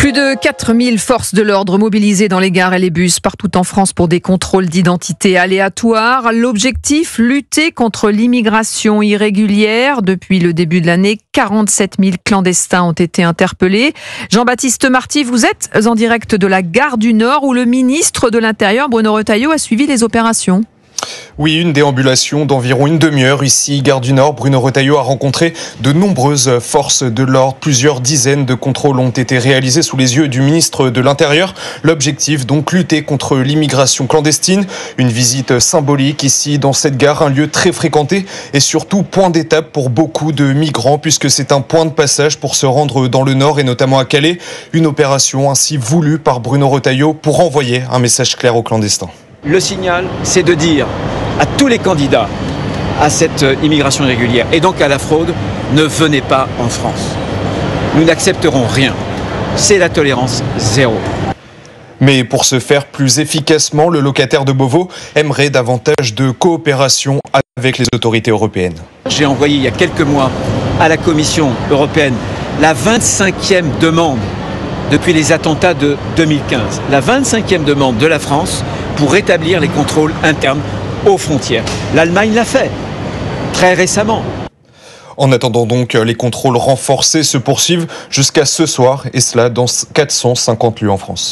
Plus de 4000 forces de l'ordre mobilisées dans les gares et les bus partout en France pour des contrôles d'identité aléatoires. L'objectif, lutter contre l'immigration irrégulière. Depuis le début de l'année, 47 000 clandestins ont été interpellés. Jean-Baptiste Marty, vous êtes en direct de la gare du Nord où le ministre de l'Intérieur, Bruno Retailleau, a suivi les opérations. Oui, une déambulation d'environ une demi-heure ici, gare du Nord. Bruno Retailleau a rencontré de nombreuses forces de l'ordre. Plusieurs dizaines de contrôles ont été réalisés sous les yeux du ministre de l'Intérieur. L'objectif, donc, lutter contre l'immigration clandestine. Une visite symbolique ici, dans cette gare, un lieu très fréquenté et surtout point d'étape pour beaucoup de migrants puisque c'est un point de passage pour se rendre dans le Nord et notamment à Calais. Une opération ainsi voulue par Bruno Retailleau pour envoyer un message clair aux clandestins. Le signal, c'est de dire à tous les candidats à cette immigration irrégulière et donc à la fraude, ne venez pas en France. Nous n'accepterons rien. C'est la tolérance zéro. Mais pour ce faire plus efficacement, le locataire de Beauvau aimerait davantage de coopération avec les autorités européennes. J'ai envoyé il y a quelques mois à la Commission européenne la 25e demande depuis les attentats de 2015. La 25e demande de la France pour rétablir les contrôles internes aux frontières. L'Allemagne l'a fait très récemment. En attendant donc, les contrôles renforcés se poursuivent jusqu'à ce soir et cela dans 450 lieux en France.